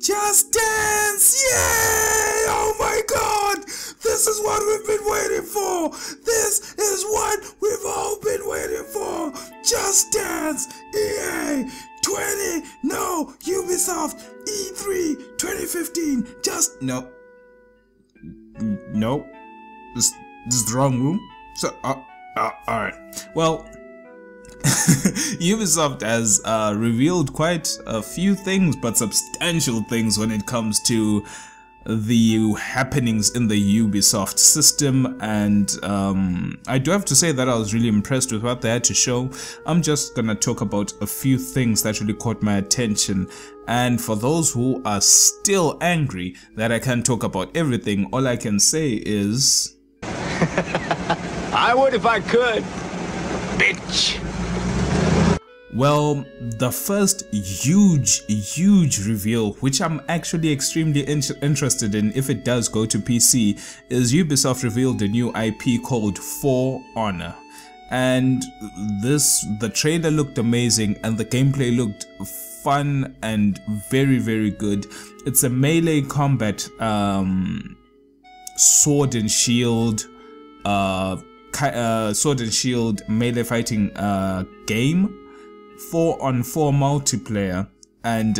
Just Dance! Yay! Oh my god! This is what we've been waiting for! This is what we've all been waiting for! Just Dance! EA! Ubisoft! E3 2015! No. This is the wrong room? So, alright. Well, Ubisoft has revealed quite a few things, but substantial things when it comes to the happenings in the Ubisoft system, and I do have to say that I was really impressed with what they had to show. I'm just gonna talk about a few things that really caught my attention, and for those who are still angry that I can't talk about everything, all I can say is I would if I could, bitch. Well, the first huge reveal, which I'm actually extremely interested in if it does go to PC, is Ubisoft revealed a new IP called For Honor. And the trailer looked amazing and the gameplay looked fun and very good. It's a melee combat sword and shield melee fighting game. 4-on-4 multiplayer, and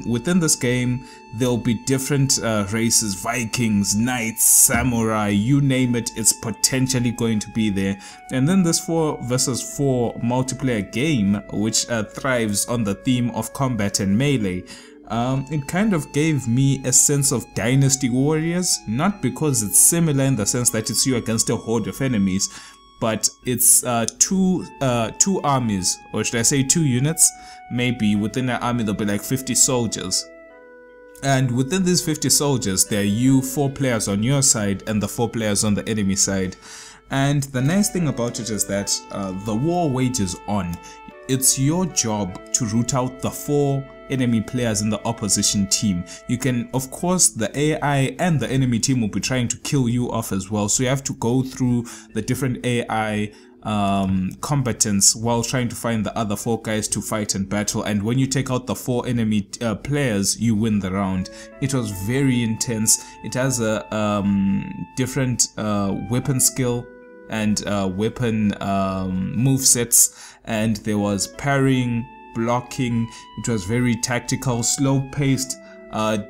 within this game there'll be different races: Vikings, knights, samurai, you name it, it's potentially going to be there. And then this 4 versus 4 multiplayer game, which thrives on the theme of combat and melee, it kind of gave me a sense of Dynasty Warriors, not because it's similar in the sense that it's you against a horde of enemies, but it's two armies, or should I say 2 units. Maybe within an army there'll be like 50 soldiers, and within these 50 soldiers there are 4 players on your side and the 4 players on the enemy side. And the nice thing about it is that the war wages on. It's your job to root out the 4 enemy players in the opposition team. You can, of course, the AI and the enemy team will be trying to kill you off as well, so you have to go through the different AI combatants while trying to find the other 4 guys to fight and battle, and when you take out the 4 enemy players, you win the round. It was very intense. It has a different weapon skill and weapon move sets, and there was parrying, blocking. It was very tactical, slow-paced,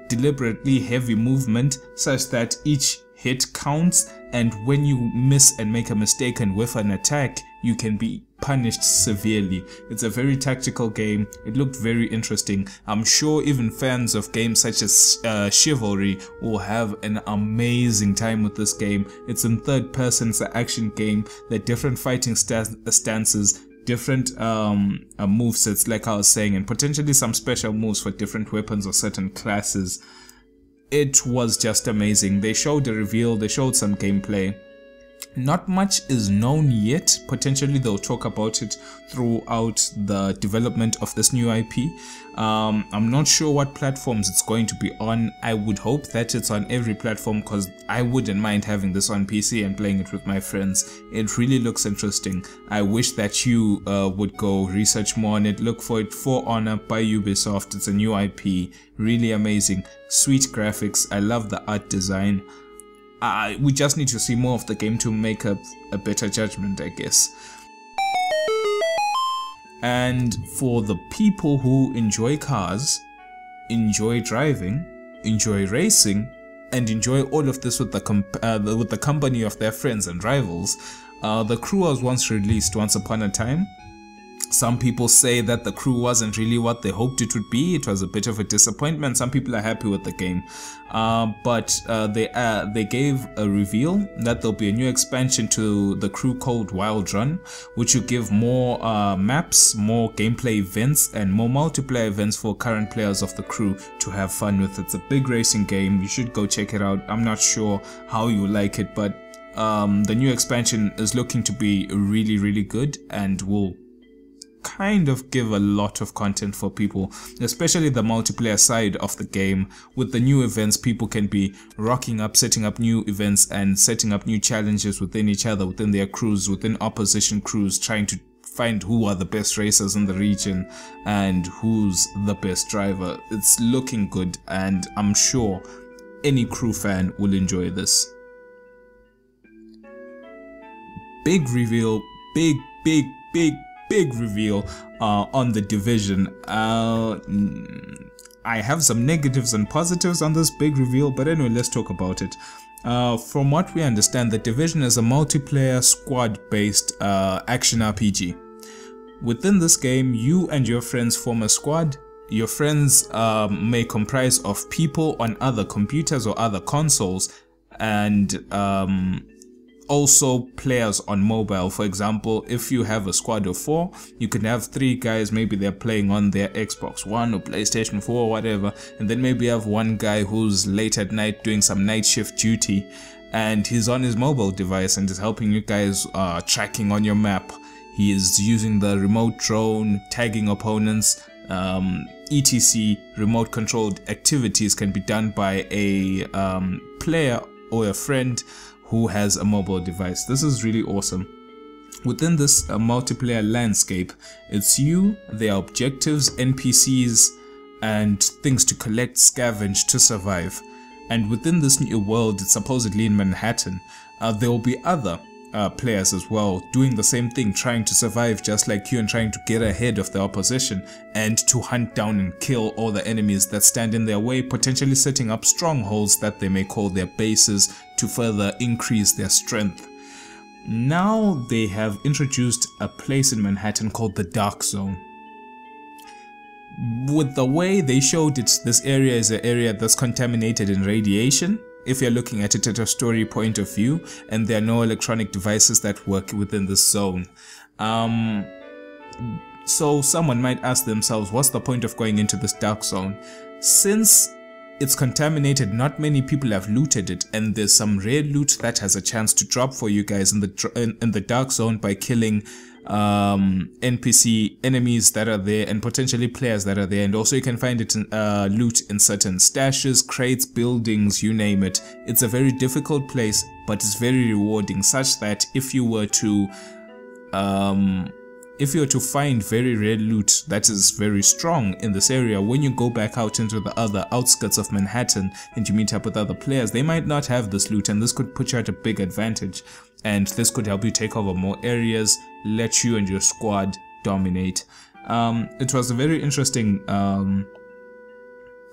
deliberately heavy movement, such that each hit counts, and when you miss and make a mistake and whiff an attack, you can be punished severely. It's a very tactical game. It looked very interesting. I'm sure even fans of games such as Chivalry will have an amazing time with this game. It's in third person, it's an action game. There are different fighting stances, different movesets, like I was saying, and potentially some special moves for different weapons or certain classes. It was just amazing. They showed a reveal, they showed some gameplay. Not much is known yet. Potentially they'll talk about it throughout the development of this new IP. I'm not sure what platforms it's going to be on. I would hope that it's on every platform, because I wouldn't mind having this on PC and playing it with my friends. It really looks interesting. I wish that you would go research more on it. Look for it. For Honor by Ubisoft. It's a new IP. Really amazing. Sweet graphics. I love the art design. We just need to see more of the game to make a better judgment, I guess. And for the people who enjoy cars, enjoy driving, enjoy racing, and enjoy all of this with the company of their friends and rivals, The Crew was once released once upon a time. Some people say that The Crew wasn't really what they hoped it would be. It was a bit of a disappointment. Some people are happy with the game, but they gave a reveal that there'll be a new expansion to The Crew called Wild Run, which will give more maps, more gameplay events, and more multiplayer events for current players of The Crew to have fun with. It's a big racing game. You should go check it out. I'm not sure how you like it, but the new expansion is looking to be really good and will kind of give a lot of content for people, especially the multiplayer side of the game. With the new events, people can be rocking up, setting up new events and setting up new challenges within each other, within their crews, within opposition crews, trying to find who are the best racers in the region and who's the best driver. It's looking good, and I'm sure any crew fan will enjoy this. Big reveal, big reveal on the Division. I have some negatives and positives on this big reveal, but anyway, let's talk about it. From what we understand, the Division is a multiplayer squad-based action RPG. Within this game, you and your friends form a squad. Your friends may comprise of people on other computers or other consoles, and also players on mobile. For example, if you have a squad of 4, you can have 3 guys, maybe they're playing on their Xbox One or PlayStation 4 or whatever, and then maybe you have one guy who's late at night doing some night shift duty, and he's on his mobile device and is helping you guys tracking on your map. He is using the remote drone, tagging opponents, etc. Remote controlled activities can be done by a player or a friend who has a mobile device. This is really awesome. Within this multiplayer landscape, it's you, their objectives, NPCs, and things to collect, scavenge to survive. And within this new world, it's supposedly in Manhattan, there will be other players as well doing the same thing, trying to survive just like you and trying to get ahead of the opposition and to hunt down and kill all the enemies that stand in their way, potentially setting up strongholds that they may call their bases to further increase their strength. Now they have introduced a place in Manhattan called the Dark Zone. With the way they showed it, this area is an area that's contaminated in radiation, if you're looking at it at a story point of view, and there are no electronic devices that work within this zone. So someone might ask themselves, what's the point of going into this dark zone? Since it's contaminated, not many people have looted it, and there's some rare loot that has a chance to drop for you guys in the dark zone by killing NPC enemies that are there and potentially players that are there. And also you can find it in loot in certain stashes, crates, buildings, you name it. It's a very difficult place, but it's very rewarding, such that if you were to find very rare loot that is very strong in this area, when you go back out into the other outskirts of Manhattan and you meet up with other players, they might not have this loot, and this could put you at a big advantage, and this could help you take over more areas, let you and your squad dominate. It was a very interesting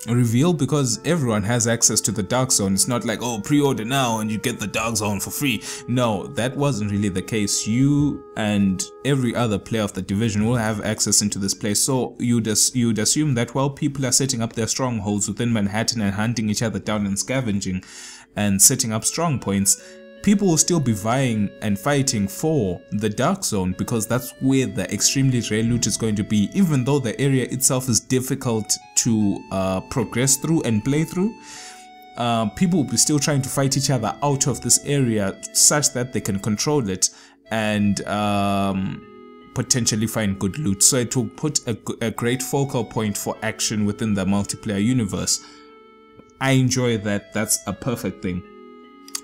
reveal because everyone has access to the dark zone. It's not like, oh, pre-order now and you get the dark zone for free. No, that wasn't really the case. You and every other player of the Division will have access into this place. So you'd assume that while people are setting up their strongholds within Manhattan and hunting each other down and scavenging and setting up strong points, people will still be vying and fighting for the dark zone, because that's where the extremely rare loot is going to be. Even though the area itself is difficult to progress through and play through, people will be still trying to fight each other out of this area such that they can control it and potentially find good loot. So it will put a great focal point for action within the multiplayer universe. I enjoy that. That's a perfect thing.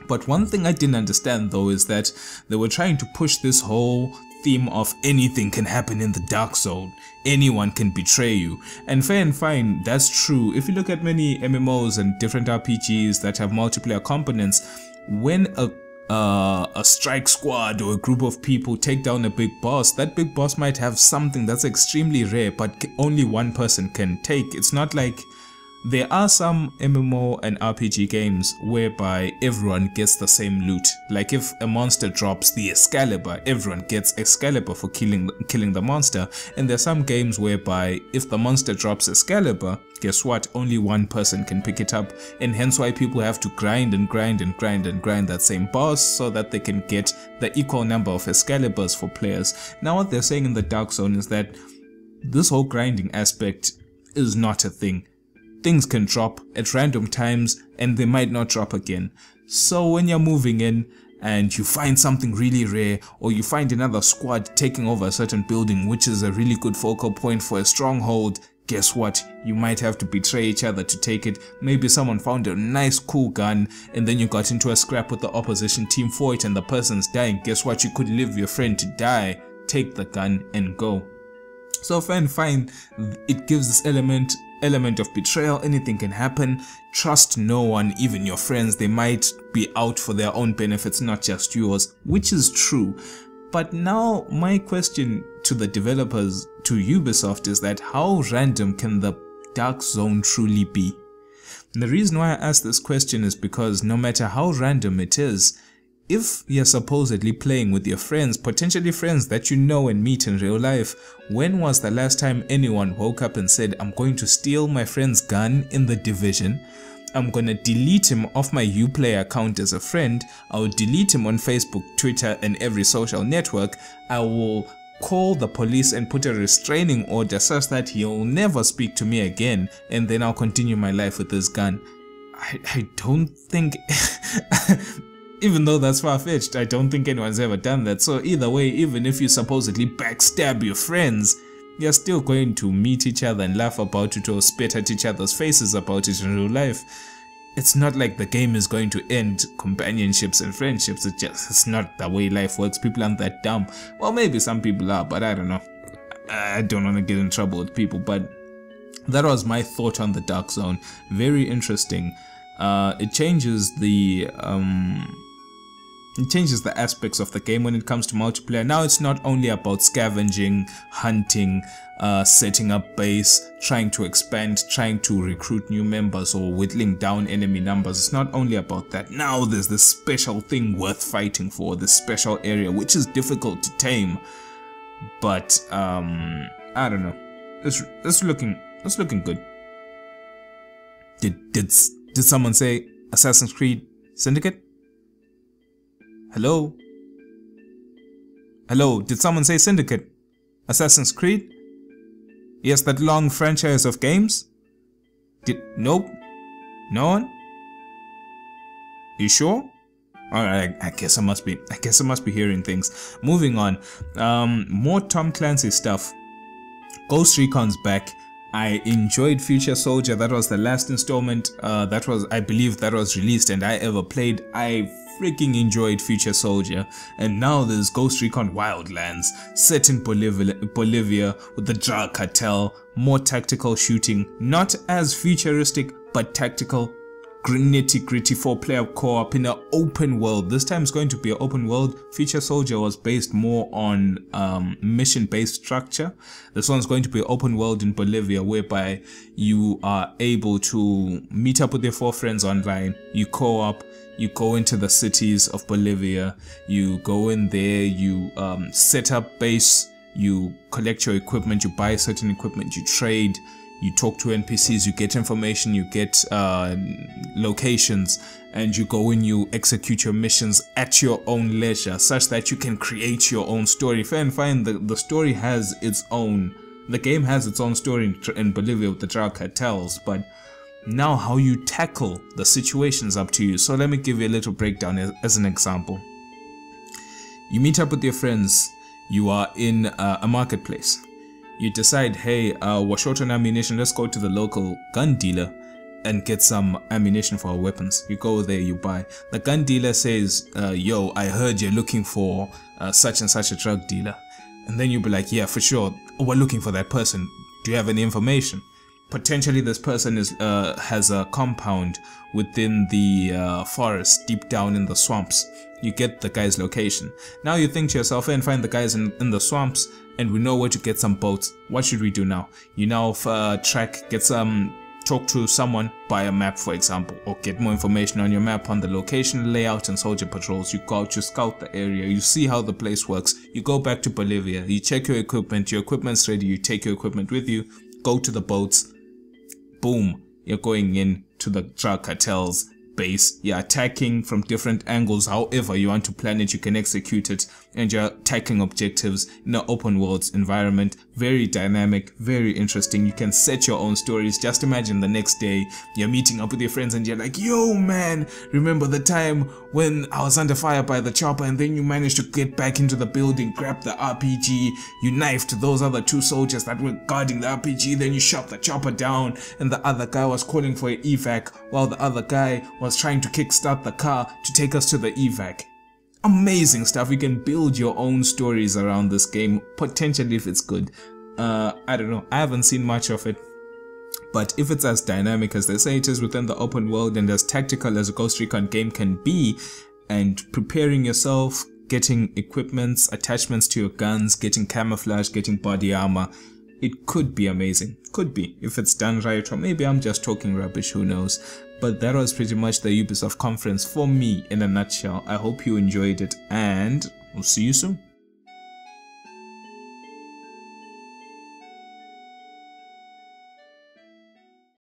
But one thing I didn't understand though is that they were trying to push this whole theme of anything can happen in the dark zone, anyone can betray you. And fair and fine, that's true. If you look at many MMOs and different RPGs that have multiplayer components, when a strike squad or a group of people take down a big boss, that big boss might have something that's extremely rare but only one person can take. It's not like there are some MMO and RPG games whereby everyone gets the same loot. Like if a monster drops the Excalibur, everyone gets Excalibur for killing the monster. And there are some games whereby if the monster drops Excalibur, guess what? Only one person can pick it up. And hence why people have to grind and grind and grind and grind that same boss so that they can get the equal number of Excaliburs for players. Now what they're saying in the Dark Zone is that this whole grinding aspect is not a thing. Things can drop at random times and they might not drop again. So when you're moving in and you find something really rare, or you find another squad taking over a certain building which is a really good focal point for a stronghold, guess what? You might have to betray each other to take it. Maybe someone found a nice cool gun and then you got into a scrap with the opposition team for it and the person's dying. Guess what? You could leave your friend to die take the gun and go. So fine, it gives this element of betrayal. Anything can happen. Trust no one, even your friends. They might be out for their own benefits, not just yours, which is true. But now my question to the developers, to Ubisoft, is that how random can the dark zone truly be? And the reason why I ask this question is because no matter how random it is, if you're supposedly playing with your friends, potentially friends that you know and meet in real life, when was the last time anyone woke up and said, I'm going to steal my friend's gun in The Division, I'm gonna delete him off my Uplay account as a friend, I will delete him on Facebook, Twitter and every social network, I will call the police and put a restraining order such that he'll never speak to me again, and then I'll continue my life with this gun. I don't think... Even though that's far-fetched, I don't think anyone's ever done that. So either way, even if you supposedly backstab your friends, you're still going to meet each other and laugh about it or spit at each other's faces about it in real life. It's not like the game is going to end companionships and friendships. It's not the way life works. People aren't that dumb. Well, maybe some people are, but I don't know. I don't want to get in trouble with people, but that was my thought on the Dark Zone. Very interesting. It changes the aspects of the game when it comes to multiplayer. Now it's not only about scavenging, hunting, setting up base, trying to expand, trying to recruit new members or whittling down enemy numbers. It's not only about that. Now there's this special thing worth fighting for, this special area which is difficult to tame. But I don't know. It's looking good. Did someone say Assassin's Creed Syndicate? Hello? Hello, did someone say Syndicate? Assassin's Creed? Yes, that long franchise of games? Nope? No one? You sure? Alright, I guess I must be hearing things. Moving on. More Tom Clancy stuff. Ghost Recon's back. I enjoyed Future Soldier. That was the last installment I believe that was released and I ever played. I freaking enjoyed Future Soldier, and now there's Ghost Recon Wildlands, set in Bolivia with the drug cartel, more tactical shooting, not as futuristic but tactical, nitty-gritty 4-player co-op in an open world. This time it's going to be an open world. Future Soldier was based more on mission-based structure. This one's going to be open world in Bolivia, whereby you are able to meet up with your 4 friends online, you co-op, you go into the cities of Bolivia, you go in there, you set up base, you collect your equipment, you buy certain equipment, you trade, you talk to NPCs, you get information, you get locations, and you go in, you execute your missions at your own leisure, such that you can create your own story. Fair and fine, the story has its own, the game has its own story in Bolivia with the drug cartels, but now how you tackle the situation's up to you. So let me give you a little breakdown as an example. You meet up with your friends, you are in a marketplace. You decide, hey, we're short on ammunition, let's go to the local gun dealer and get some ammunition for our weapons. You go there, you buy. The gun dealer says, yo, I heard you're looking for such and such a drug dealer. And then you'll be like, yeah, for sure, we're looking for that person. Do you have any information? Potentially this person has a compound within the forest, deep down in the swamps. You get the guy's location. Now you think to yourself, and find the guys in the swamps, and we know where to get some boats. What should we do now? You now talk to someone, buy a map for example, or get more information on your map on the location, layout and soldier patrols. You go out, you scout the area, you see how the place works, you go back to Bolivia, you check your equipment's ready, you take your equipment with you, go to the boats, boom, you're going in to the drug cartel's base, you're attacking from different angles, however you want to plan it, you can execute it, and you're attacking objectives in an open world environment. Very dynamic, very interesting. You can set your own stories. Just imagine the next day you're meeting up with your friends and you're like, yo man, remember the time when I was under fire by the chopper and then you managed to get back into the building, grab the RPG, you knifed those other 2 soldiers that were guarding the RPG, then you shot the chopper down and the other guy was calling for an evac while the other guy was trying to kickstart the car to take us to the evac. amazing stuff. You can build your own stories around this game, potentially, if it's good. I don't know, I haven't seen much of it, but if it's as dynamic as they say it is within the open world and as tactical as a Ghost Recon game can be, and preparing yourself, getting equipments, attachments to your guns, getting camouflage, getting body armor, it could be amazing. Could be, if it's done right, or maybe I'm just talking rubbish, who knows. But that was pretty much the Ubisoft conference for me in a nutshell. I hope you enjoyed it, and we'll see you soon.